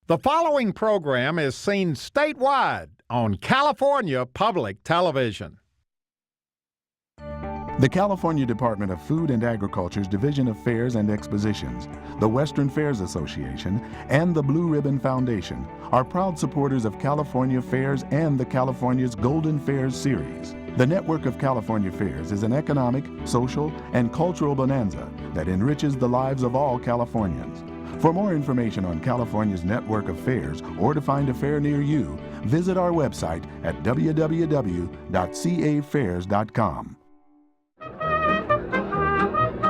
The following program is seen statewide on California Public Television. The California Department of Food and Agriculture's Division of Fairs and Expositions, the Western Fairs Association, and the Blue Ribbon Foundation are proud supporters of California Fairs and the California's Golden Fairs series. The network of California Fairs is an economic, social, and cultural bonanza that enriches the lives of all Californians. For more information on California's network of fairs or to find a fair near you, visit our website at www.cafairs.com.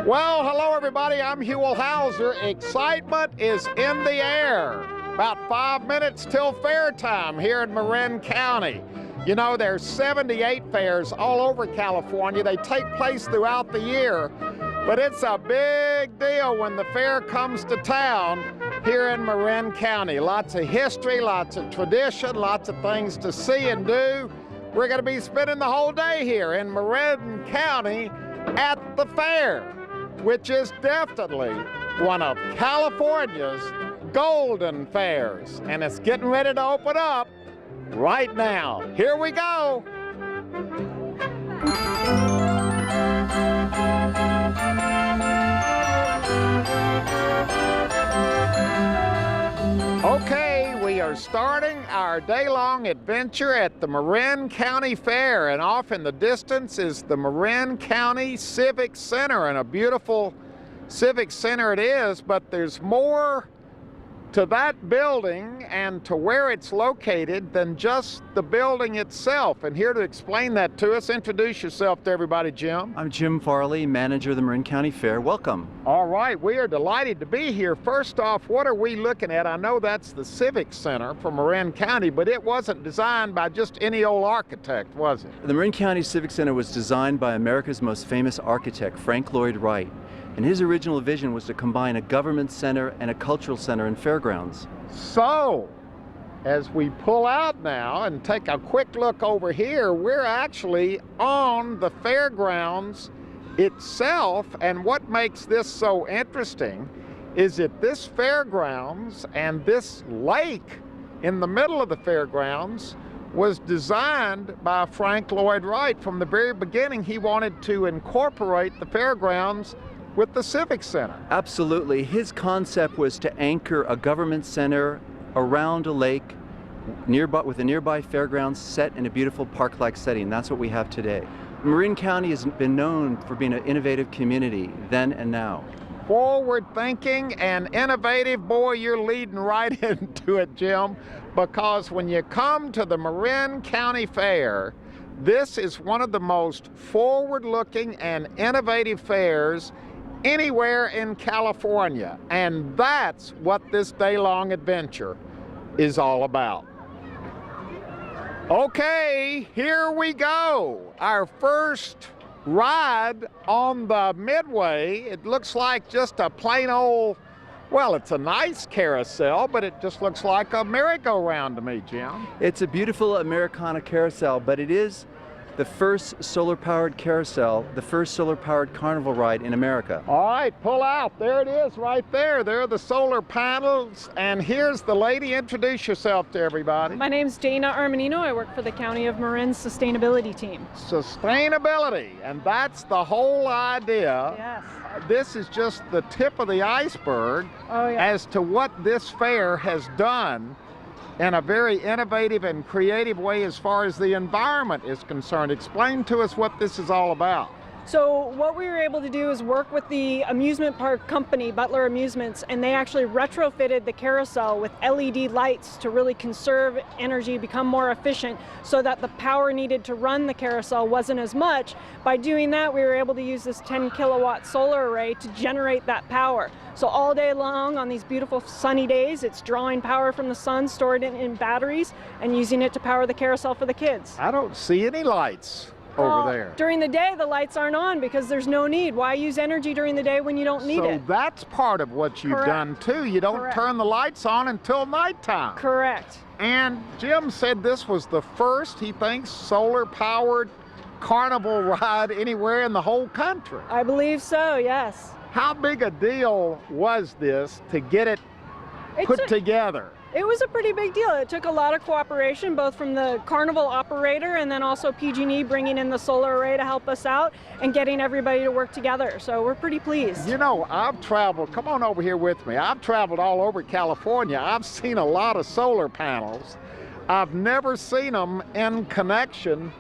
Well, hello everybody, I'm Huell Hauser. Excitement is in the air. About 5 minutes till fair time here in Marin County. You know, there's 78 fairs all over California. They take place throughout the year, but it's a big deal when the fair comes to town here in Marin County. Lots of history, lots of tradition, lots of things to see and do. We're going to be spending the whole day here in Marin County at the fair, which is definitely one of California's golden fairs. And it's getting ready to open up right now. Here we go. Okay, we are starting our day-long adventure at the Marin County Fair, and off in the distance is the Marin County Civic Center, and a beautiful civic center it is, but there's more to that building and to where it's located than just the building itself. And here to explain that to us, introduce yourself to everybody, Jim. I'm Jim Farley, manager of the Marin County Fair. Welcome. All right, we are delighted to be here. First off, what are we looking at? I know that's the Civic Center for Marin County, but it wasn't designed by just any old architect, was it? The Marin County Civic Center was designed by America's most famous architect, Frank Lloyd Wright. And his original vision was to combine a government center and a cultural center and fairgrounds. So, as we pull out now and take a quick look over here, we're actually on the fairgrounds itself. And what makes this so interesting is that this fairgrounds and this lake in the middle of the fairgrounds was designed by Frank Lloyd Wright. From the very beginning, he wanted to incorporate the fairgrounds with the Civic Center. Absolutely. His concept was to anchor a government center around a lake nearby, with a nearby fairgrounds set in a beautiful park-like setting. That's what we have today. Marin County has been known for being an innovative community then and now. Forward thinking and innovative. Boy, you're leading right into it, Jim, because when you come to the Marin County Fair, this is one of the most forward-looking and innovative fairs anywhere in California, and that's what this day-long adventure is all about. Okay, here we go. Our first ride on the Midway. It looks like just a plain old, well, it's a nice carousel, but it just looks like a merry-go-round to me, Jim. It's a beautiful Americana carousel, but it is the first solar-powered carousel, the first solar-powered carnival ride in America. All right, pull out. There it is right there. There are the solar panels. And here's the lady. Introduce yourself to everybody. My name's Dana Armanino. I work for the County of Marin's sustainability team. Sustainability, and that's the whole idea. Yes. This is just the tip of the iceberg as to what this fair has done in a very innovative and creative way as far as the environment is concerned. Explain to us what this is all about. So what we were able to do is work with the amusement park company, Butler Amusements, and they actually retrofitted the carousel with LED lights to really conserve energy, become more efficient, so that the power needed to run the carousel wasn't as much. By doing that, we were able to use this 10 kilowatt solar array to generate that power. So all day long on these beautiful sunny days, it's drawing power from the sun, stored in batteries, and using it to power the carousel for the kids. I don't see any lights over there. During the day, the lights aren't on because there's no need. Why use energy during the day when you don't need it? So that's part of what you've done too. You don't turn the lights on until nighttime. Correct. And Jim said this was the first, he thinks, solar-powered carnival ride anywhere in the whole country. I believe so, yes. How big a deal was this to get it put together? It was a pretty big deal. It took a lot of cooperation, both from the carnival operator and then also PG&E bringing in the solar array to help us out and getting everybody to work together. So we're pretty pleased. You know, I've traveled, come on over here with me. I've traveled all over California. I've seen a lot of solar panels. I've never seen them in connection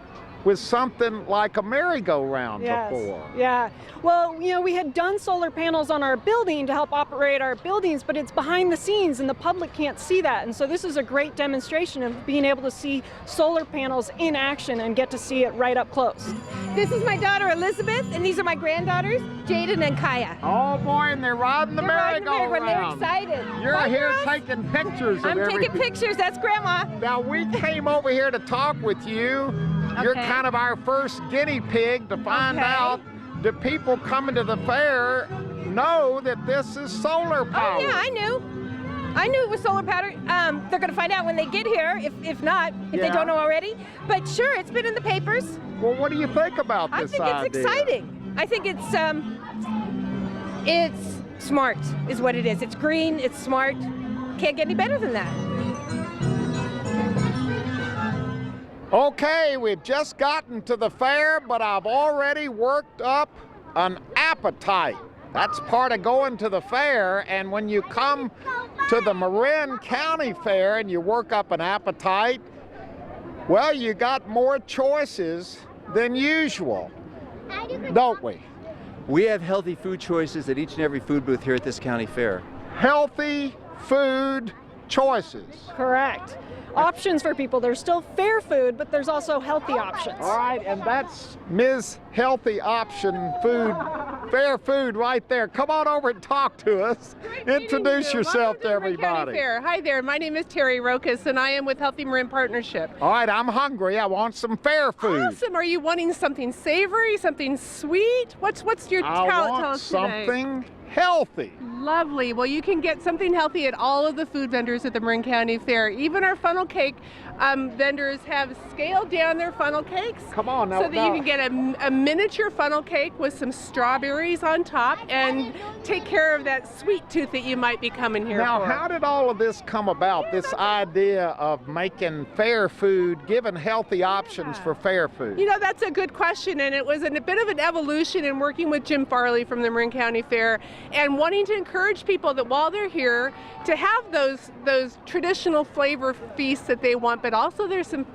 with something like a merry-go-round before. Yeah. Well, you know, we had done solar panels on our building to help operate our buildings, but it's behind the scenes and the public can't see that. And so this is a great demonstration of being able to see solar panels in action and get to see it right up close. This is my daughter Elizabeth, and these are my granddaughters, Jaden and Kaya. Oh boy, and they're riding the merry-go-round. They're excited. You're Hi, here girls. taking pictures of I'm everything. taking pictures. That's Grandma. Now, we came over here to talk with you. You're Okay. kind of our first guinea pig to find Okay. out, do people coming to the fair know that this is solar power? Oh yeah, I knew. I knew it was solar power. They're going to find out when they get here, if not, if they Yeah. don't know already. But sure, it's been in the papers. Well, what do you think about I this think idea? it's exciting. I think it's smart, is what it is. It's green. It's smart. Can't get any better than that. Okay, we've just gotten to the fair, but I've already worked up an appetite. That's part of going to the fair, and when you come to the Marin County Fair and you work up an appetite, well, you got more choices than usual, don't we? We have healthy food choices at each and every food booth here at this county fair. Healthy food choices. Correct. Options for people. There's still fair food, but there's also healthy options. All right, and that's Ms. Healthy Option Food, fair food right there. Come on over and talk to us. Introduce yourself to everybody. Fair. Hi there, my name is Terry Rokas and I am with Healthy Marin Partnership. All right, I'm hungry. I want some fair food. Awesome. Are you wanting something savory, something sweet? What's your I tell want us today? something healthy. Lovely. Well, you can get something healthy at all of the food vendors at the Marin County Fair. Even our funnel cake vendors have scaled down their funnel cakes. Come on now. So that you can get a miniature funnel cake with some strawberries on top and take care of that sweet tooth that you might be coming here Now, for. how did all of this come about, this idea of making fair food, giving healthy options for fair food? You know, that's a good question, and it was a bit of an evolution in working with Jim Farley from the Marin County Fair and wanting to encourage people that while they're here to have those traditional flavor feasts that they want, but also there's some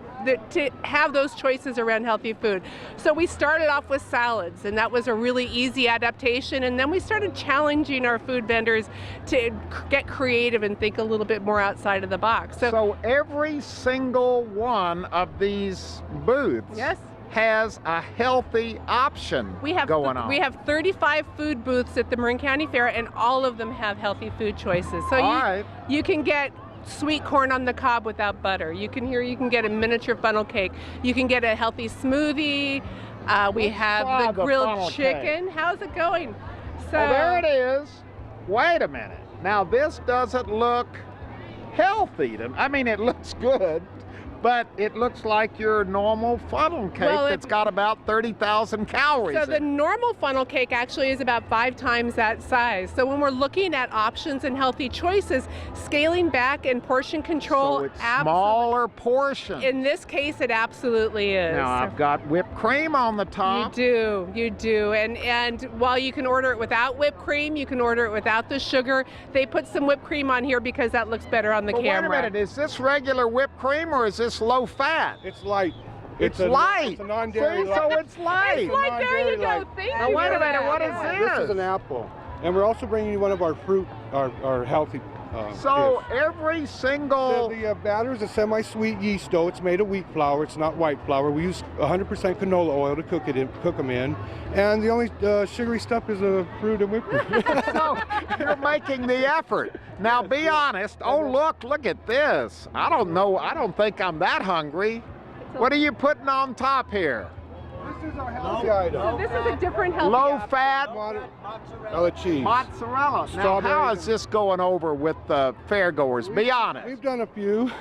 to have those choices around healthy food. So we started off with salads, and that was a really easy adaptation, and then we started challenging our food vendors to get creative and think a little bit more outside of the box. So every single one of these booths Yes. has a healthy option going on. We have 35 food booths at the Marin County Fair, and all of them have healthy food choices. So you can get sweet corn on the cob without butter. You can get a miniature funnel cake. You can get a healthy smoothie. We have try the the grilled funnel chicken. How's it going? So Well, there it is. Wait a minute. Now, this doesn't look healthy. I mean, it looks good, but it looks like your normal funnel cake that's got about 30,000 calories So in the it. normal funnel cake actually is about 5 times that size. So when we're looking at options and healthy choices, scaling back and portion control, So it's smaller portions. in this case, it absolutely is. Now, I've got whipped cream on the top. You do. And while you can order it without whipped cream, you can order it without the sugar. They put some whipped cream on here because that looks better on the But camera. wait a minute, is this regular whipped cream or is this low fat? It's light. It's light. It's a non-dairy See, so it's light. It's like, there you go. light. Thank Now, you. wait a for minute, that. what is Yeah. This is an apple. And we're also bringing you one of our fruit, our healthy So dish. every single... The batter is a semi-sweet yeast dough. It's made of wheat flour. It's not white flour. We use 100% canola oil to cook them in. And the only sugary stuff is fruit and whipped cream. So you're making the effort. Now be honest. Oh, look at this. I don't know. I don't think I'm that hungry. What are you putting on top here? is our healthy item. So this is a different healthy Low option. fat Mozzarella cheese. mozzarella. Now, Strawberry. how is this going over with the fairgoers? Be honest. We've done a few.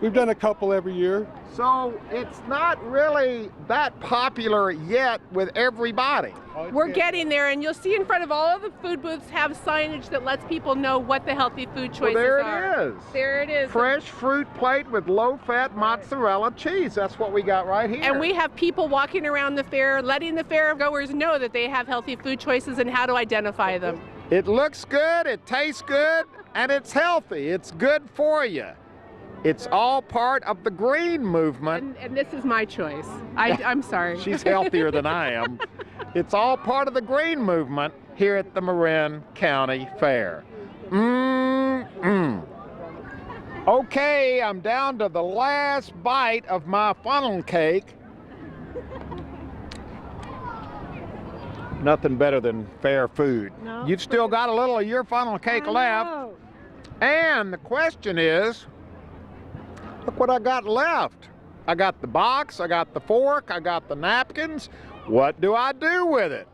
We've done a couple every year. So it's not really that popular yet with everybody. We're getting there, and you'll see in front of all of the food booths have signage that lets people know what the healthy food choices Well, there are. it is. There it is. Fresh fruit plate with low-fat mozzarella cheese. That's what we got right here. And we have people walking around the fair, letting the fair goers know that they have healthy food choices and how to identify them. It looks good, it tastes good, and it's healthy. It's good for you. It's all part of the green movement. And this is my choice. I'm sorry. She's healthier than I am. It's all part of the green movement here at the Marin County Fair. Okay, I'm down to the last bite of my funnel cake. Nothing better than fair food. No. You've still got a little of your funnel cake left. know. And the question is, look what I got left. I got the box, I got the fork, I got the napkins. What do I do with it?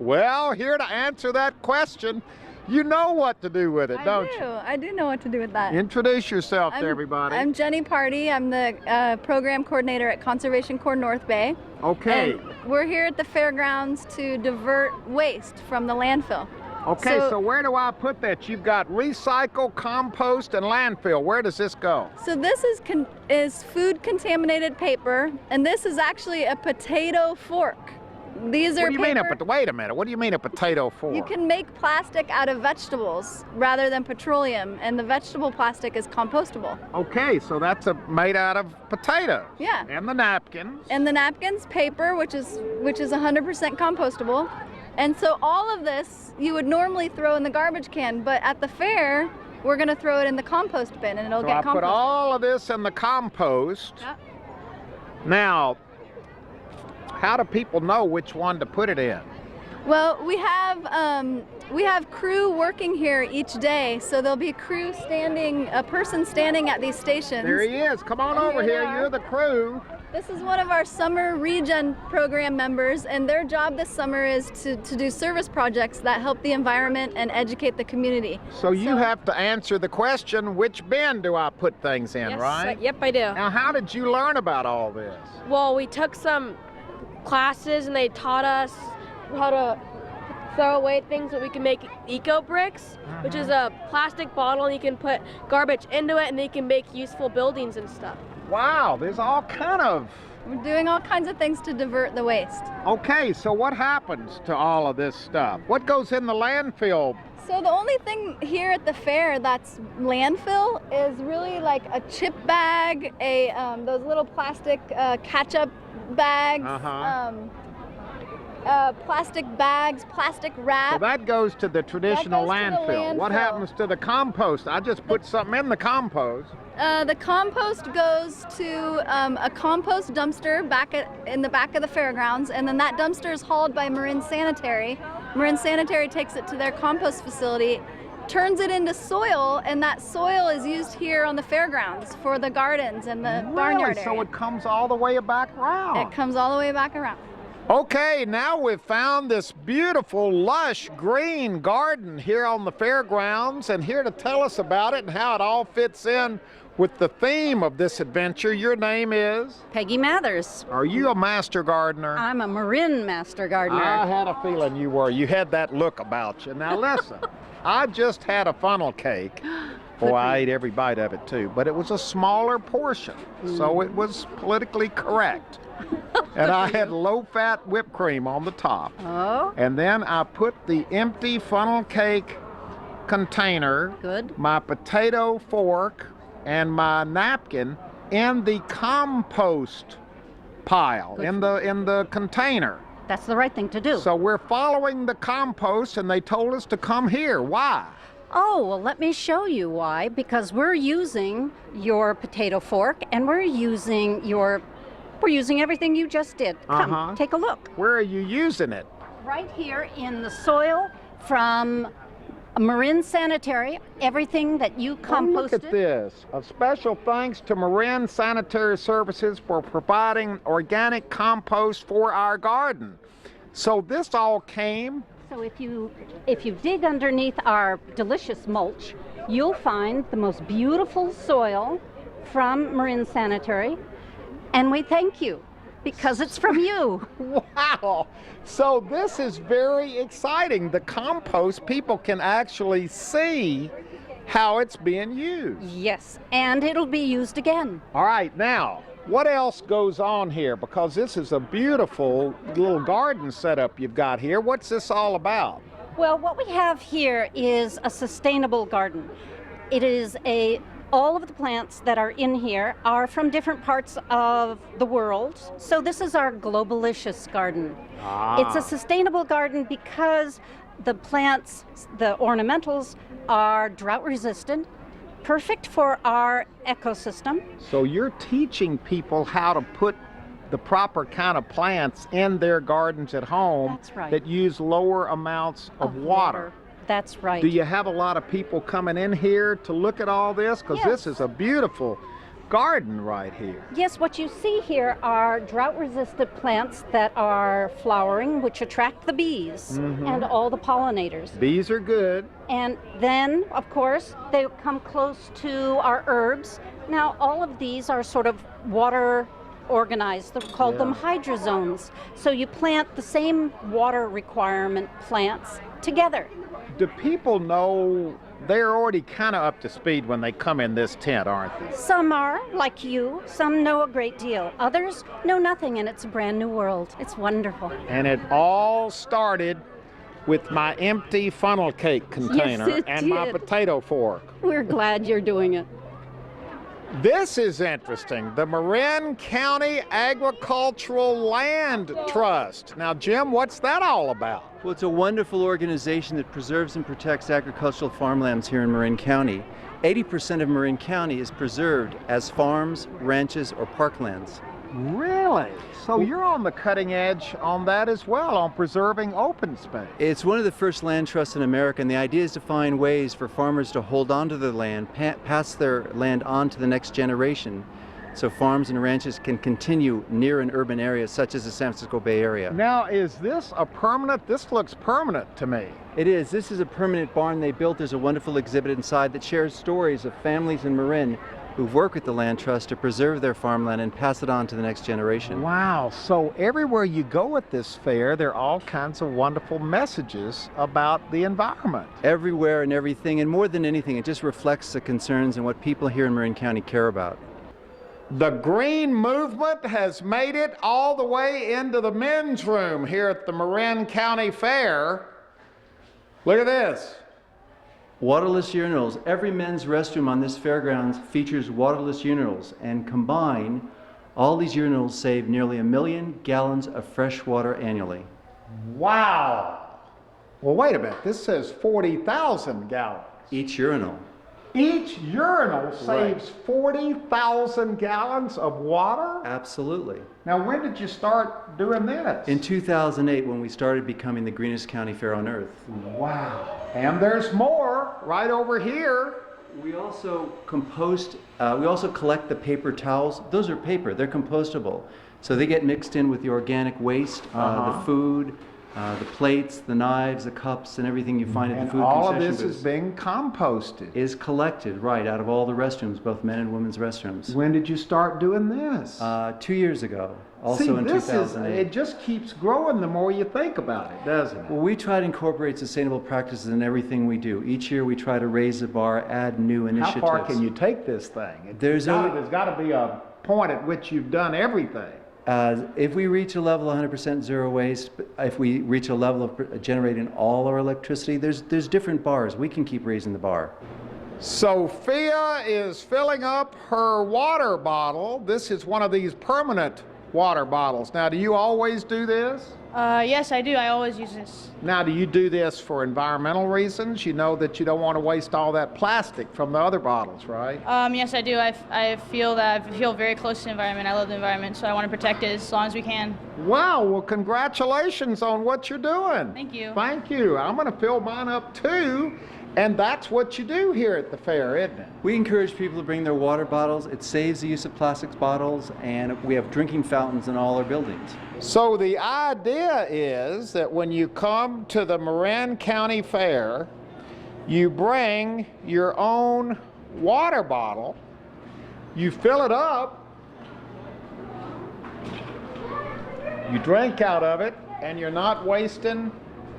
Well, here to answer that question, you know what to do with it, don't you? I do know what to do with that. Introduce yourself to everybody. I'm Jenny Party. I'm the program coordinator at Conservation Corps North Bay. Okay. And we're here at the fairgrounds to divert waste from the landfill. Okay, so where do I put that? You've got recycle, compost, and landfill. Where does this go? So this is food contaminated paper, and this is actually a potato fork. These are What do you mean wait a minute, what do you mean a potato fork? You can make plastic out of vegetables rather than petroleum, and the vegetable plastic is compostable. Okay, so that's made out of potatoes. Yeah. And the napkins. And the napkins, paper, which is 100% compostable. And so all of this you would normally throw in the garbage can, but at the fair, we're gonna throw it in the compost bin and it'll So get I composted. put all of this in the compost. Yep. Now, how do people know which one to put it in? Well, we have crew working here each day, so there'll be a person standing at these stations. There he is. Come on And over here here. they are. You're the crew. This is one of our summer regen program members, and their job this summer is to do service projects that help the environment and educate the community. So you have to answer the question, which bin do I put things in, right? Yep, I do. Now, how did you learn about all this? Well, we took some classes and they taught us how to throw away things so we can make eco bricks, which is a plastic bottle and you can put garbage into it and they can make useful buildings and stuff. Wow, there's all kind of... We're doing all kinds of things to divert the waste. Okay, so what happens to all of this stuff? What goes in the landfill? So the only thing here at the fair that's landfill is really like a chip bag, those little plastic ketchup bags, plastic bags, plastic wrap. So that goes to the traditional That goes to the landfill. What landfill. happens to the compost? I just put something in the compost. The compost goes to a compost dumpster in the back of the fairgrounds, and then that dumpster is hauled by Marin Sanitary. Marin Sanitary takes it to their compost facility, turns it into soil, and that soil is used here on the fairgrounds for the gardens and the barnyard area. So it comes all the way back around. It comes all the way back around. Okay, now we've found this beautiful, lush, green garden here on the fairgrounds, and here to tell us about it and how it all fits in with the theme of this adventure, your name is? Peggy Mathers. Are you a master gardener? I'm a Marin master gardener. I had a feeling you were. You had that look about you. Now listen, I just had a funnel cake. Boy, I ate every bite of it too, but it was a smaller portion, so it was politically correct. And I had low-fat whipped cream on the top. Oh. And then I put the empty funnel cake container, Good. my potato fork, and my napkin in the compost pile, in the container. That's the right thing to do. So we're following the compost, and they told us to come here. Why? Oh, well, let me show you why. Because we're using your potato fork, and we're using everything you just did. Come, take a look. Where are you using it? Right here in the soil from Marin Sanitary, everything that you composted. Look at this. A special thanks to Marin Sanitary Services for providing organic compost for our garden. So this all came. So if you dig underneath our delicious mulch, you'll find the most beautiful soil from Marin Sanitary, and we thank you because it's from you. Wow! So this is very exciting. The compost, people can actually see how it's being used. Yes, and it'll be used again. All right, now, what else goes on here? Because this is a beautiful little garden setup you've got here. What's this all about? Well, what we have here is a sustainable garden. It is all of the plants that are in here are from different parts of the world. So this is our Globalicious garden. It's a sustainable garden because the plants, the ornamentals, are drought resistant, perfect for our ecosystem. So you're teaching people how to put the proper kind of plants in their gardens at home. That's right. That use lower amounts of water. That's right. Do you have a lot of people coming in here to look at all this? Because Yes. this is a beautiful garden right here. Yes, what you see here are drought-resistant plants that are flowering, which attract the bees and all the pollinators. Bees are good. And then, of course, they come close to our herbs. Now, all of these are sort of water organized. They've called them hydrozones. So you plant the same water requirement plants together. Do people know they're already kind of up to speed when they come in this tent, aren't they? Some are, like you. Some know a great deal. Others know nothing, and it's a brand new world. It's wonderful. And it all started with my empty funnel cake container Yes, it and my did. potato fork. We're glad you're doing it. This is interesting. The Marin County Agricultural Land Trust. Now, Jim, what's that all about? Well, it's a wonderful organization that preserves and protects agricultural farmlands here in Marin County. 80% of Marin County is preserved as farms, ranches, or parklands. Really? So you're on the cutting edge on that as well, on preserving open space. It's one of the first land trusts in America, and the idea is to find ways for farmers to hold on to their land, pass their land on to the next generation, so farms and ranches can continue near an urban area such as the San Francisco Bay Area. Now, is this a permanent? This looks permanent to me. It is. This is a permanent barn they built. There's a wonderful exhibit inside that shares stories of families in Marin who've worked with the Land Trust to preserve their farmland and pass it on to the next generation. Wow, so everywhere you go at this fair, there are all kinds of wonderful messages about the environment. Everywhere and everything, and more than anything, it just reflects the concerns and what people here in Marin County care about. The green movement has made it all the way into the men's room here at the Marin County Fair. Look at this. Waterless urinals. Every men's restroom on this fairgrounds features waterless urinals, and combined, all these urinals save nearly 1 million gallons of fresh water annually. Wow. Well, wait a minute. This says 40,000 gallons. Each urinal. Each urinal saves 40,000 gallons of water? Absolutely. Now, when did you start doing this? In 2008, when we started becoming the greenest county fair on earth. Wow. And there's more right over here. We also compost, we also collect the paper towels. Those are paper, they're compostable. So they get mixed in with the organic waste, the food, the plates, the knives, the cups, and everything you find at the food all concession of this is being composted. is collected, right, out of all the restrooms, both men and women's restrooms. When did you start doing this? 2 years ago, also in 2008. It just keeps growing the more you think about it, doesn't it? Well, we try to incorporate sustainable practices in everything we do. Each year we try to raise the bar, add new initiatives. How far can you take this thing? There's got to be a point at which you've done everything. If we reach a level of 100% zero waste, if we reach a level of generating all our electricity, there's different bars. We can keep raising the bar. Sophia is filling up her water bottle. This is one of these permanent water bottles. Now, do you always do this? Yes, I do. I always use this. Now, do you do this for environmental reasons? You know that you don't want to waste all that plastic from the other bottles, right? Yes, I do. I feel very close to the environment. I love the environment, so I want to protect it as long as we can. Wow, well, congratulations on what you're doing. Thank you. Thank you. I'm going to fill mine up too. And that's what you do here at the fair, isn't it? We encourage people to bring their water bottles. It saves the use of plastic bottles, and we have drinking fountains in all our buildings. So the idea is that when you come to the Marin County Fair, you bring your own water bottle, you fill it up, you drink out of it, and you're not wasting,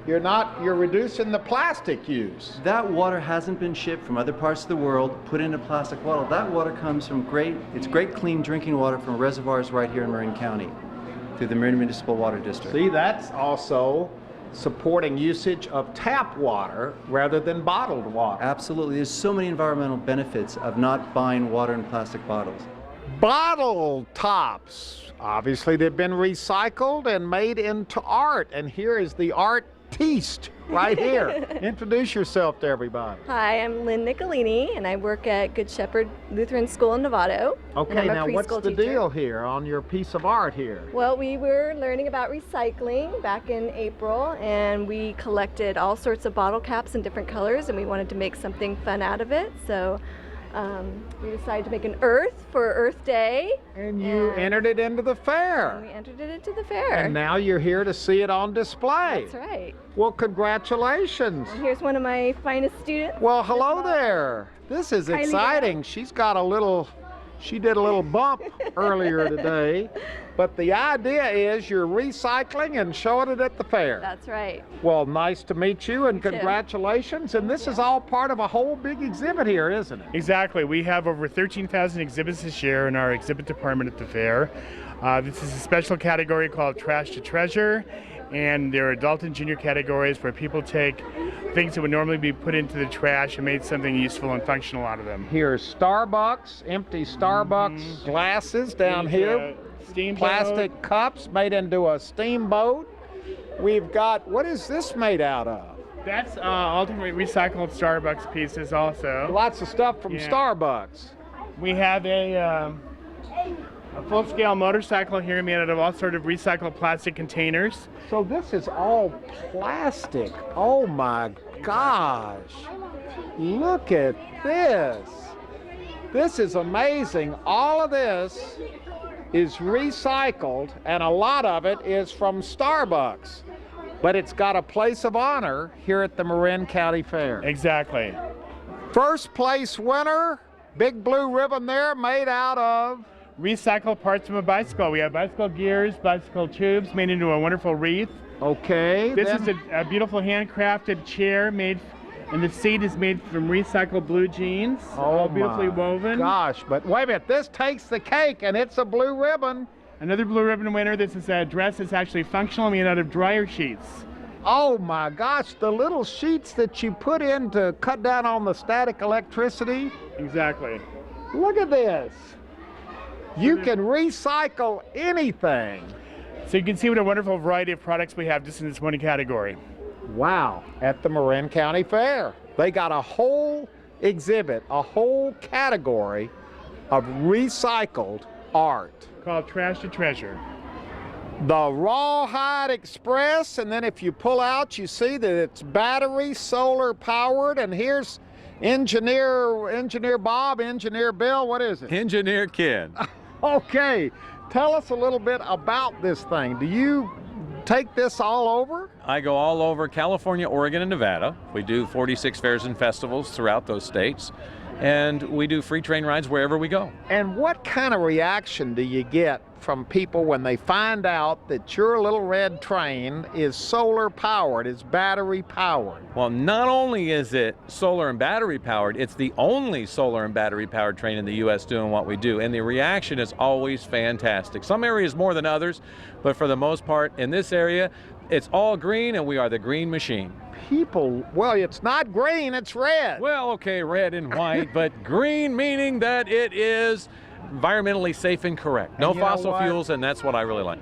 you're reducing the plastic use. That water hasn't been shipped from other parts of the world, put in a plastic bottle. That water comes from great clean drinking water from reservoirs right here in Marin County through the Marin Municipal Water District. See, that's also supporting usage of tap water rather than bottled water. Absolutely. There's so many environmental benefits of not buying water in plastic bottles. Bottle tops, obviously they've been recycled and made into art, and here is the artiste right here. Introduce yourself to everybody. Hi, I'm Lynn Nicolini, and I work at Good Shepherd Lutheran School in Novato. Okay, now what's the deal here on your piece of art here? Well, we were learning about recycling back in April, and we collected all sorts of bottle caps in different colors, and we wanted to make something fun out of it. So we decided to make an Earth for Earth Day. And you entered it into the fair. And we entered it into the fair. And now you're here to see it on display. That's right. Well, congratulations. And here's one of my finest students. Well, hello there. This is exciting. She did a little bump earlier today. But the idea is you're recycling and showing it at the fair. That's right. Well, nice to meet you, and You too. congratulations. And this is all part of a whole big exhibit here, isn't it? Exactly. We have over 13,000 exhibits this year in our exhibit department at the fair. This is a special category called Trash to Treasure, and there are adult and junior categories where people take things that would normally be put into the trash and made something useful and functional out of them. Here's Starbucks, empty Starbucks glasses down here. Plastic cups made into a steamboat. We've got, what is this made out of? That's ultimately recycled Starbucks pieces also. Lots of stuff from Starbucks. We have a full-scale motorcycle here made out of all sort of recycled plastic containers. So this is all plastic. Oh my gosh. Look at this. This is amazing. All of this is recycled, and a lot of it is from Starbucks. But it's got a place of honor here at the Marin County Fair. Exactly. First place winner, big blue ribbon there, made out of? Recycled parts from a bicycle. We have bicycle gears, bicycle tubes made into a wonderful wreath. Okay. This is a beautiful handcrafted chair made, and the seat is made from recycled blue jeans, all beautifully woven. Gosh, but wait a minute, this takes the cake, and it's a blue ribbon. Another blue ribbon winner. This is a dress that's actually functional, made out of dryer sheets. Oh my gosh, the little sheets that you put in to cut down on the static electricity. Exactly. Look at this. You can recycle anything. So you can see what a wonderful variety of products we have just in this one category. Wow, at the Marin County Fair. They got a whole exhibit, a whole category of recycled art. Called Trash to Treasure. The Rawhide Express, and then if you pull out, you see that it's battery, solar powered, and here's Engineer Bob, Engineer Bill, what is it? Engineer Ken. Okay, tell us a little bit about this thing. Do you take this all over? I go all over California, Oregon, and Nevada. We do 46 fairs and festivals throughout those states, and we do free train rides wherever we go. And what kind of reaction do you get from people when they find out that your little red train is solar powered, is battery powered? Well, not only is it solar and battery powered, it's the only solar and battery powered train in the U.S. doing what we do, and the reaction is always fantastic. Some areas more than others, but for the most part, in this area, it's all green, and we are the green machine. People, well, it's not green, it's red. Well, okay, red and white, but green meaning that it is environmentally safe and correct. No fossil fuels, and that's what I really like.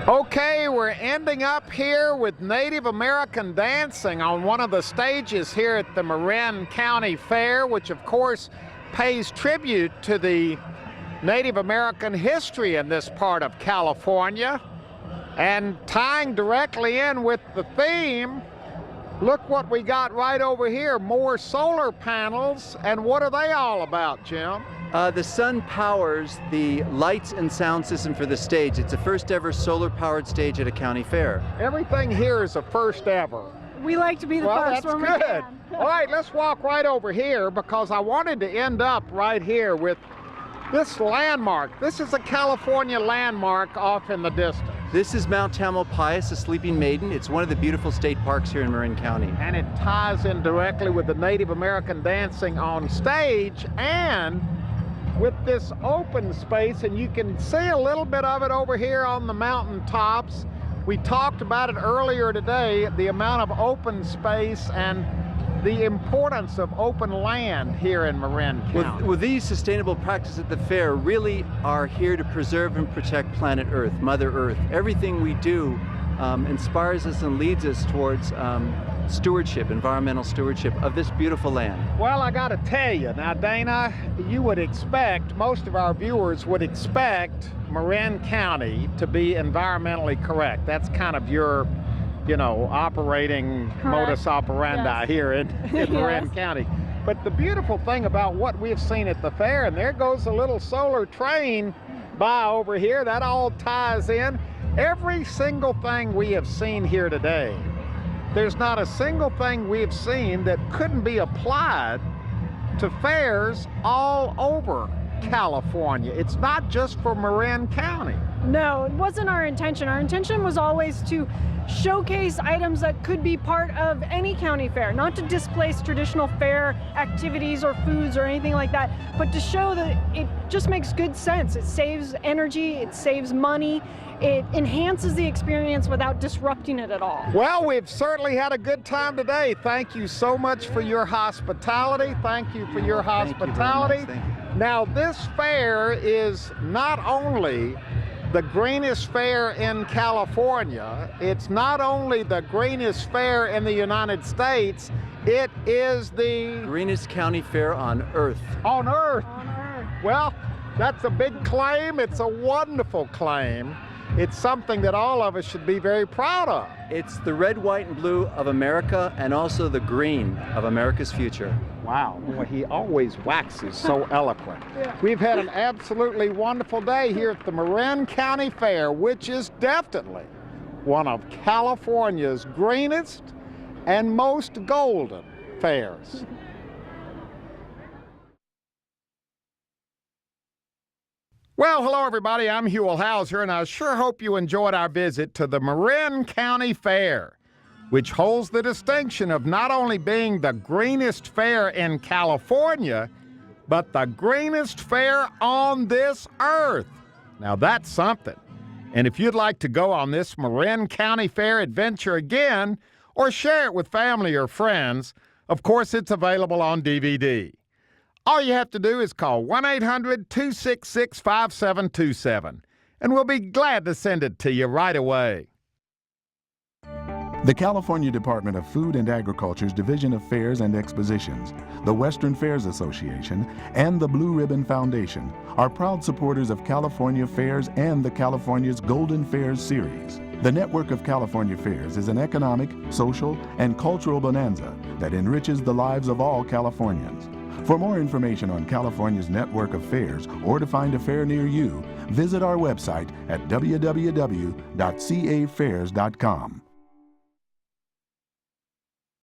Okay, we're ending up here with Native American dancing on one of the stages here at the Marin County Fair, which of course pays tribute to the Native American history in this part of California. And tying directly in with the theme, look what we got right over here, more solar panels. And what are they all about, Jim? The sun powers the lights and sound system for the stage. It's the first ever solar powered stage at a county fair. Everything here is a first ever. We like to be the first that's when we good. can. All right, let's walk right over here because I wanted to end up right here with this landmark. This is a California landmark off in the distance. This is Mount Tamalpais, the Sleeping Maiden. It's one of the beautiful state parks here in Marin County. And it ties in directly with the Native American dancing on stage and with this open space, and you can see a little bit of it over here on the mountain tops. We talked about it earlier today, the amount of open space and the importance of open land here in Marin County. Well, these sustainable practices at the fair really are here to preserve and protect planet Earth, Mother Earth. Everything we do inspires us and leads us towards stewardship, environmental stewardship of this beautiful land. Well, I got to tell you, now Dana, you would expect, most of our viewers would expect Marin County to be environmentally correct. That's kind of your, you know, operating modus operandi here in Marin County. But the beautiful thing about what we've seen at the fair, and there goes a little solar train by over here, that all ties in. Every single thing we have seen here today, there's not a single thing we've seen that couldn't be applied to fairs all over California. It's not just for Marin County. No, it wasn't our intention. Our intention was always to showcase items that could be part of any county fair, not to displace traditional fair activities or foods or anything like that, but to show that it just makes good sense. It saves energy, it saves money, it enhances the experience without disrupting it at all. Well, we've certainly had a good time today. Thank you so much for your hospitality. Thank you for your hospitality. Thank you. Now, this fair is not only the greenest fair in California, it's not only the greenest fair in the United States, it is the greenest county fair on Earth. On Earth. Well, that's a big claim. It's a wonderful claim. It's something that all of us should be very proud of. It's the red, white, and blue of America, and also the green of America's future. Wow, boy, he always waxes so eloquent. We've had an absolutely wonderful day here at the Marin County Fair, which is definitely one of California's greenest and most golden fairs. Well, hello everybody, I'm Huell Hauser, and I sure hope you enjoyed our visit to the Marin County Fair, which holds the distinction of not only being the greenest fair in California, but the greenest fair on this earth. Now that's something. And if you'd like to go on this Marin County Fair adventure again, or share it with family or friends, of course it's available on DVD. All you have to do is call 1-800-266-5727, and we'll be glad to send it to you right away. The California Department of Food and Agriculture's Division of Fairs and Expositions, the Western Fairs Association, and the Blue Ribbon Foundation are proud supporters of California Fairs and the California's Golden Fairs series. The network of California Fairs is an economic, social, and cultural bonanza that enriches the lives of all Californians. For more information on California's network of fairs or to find a fair near you, visit our website at www.cafairs.com.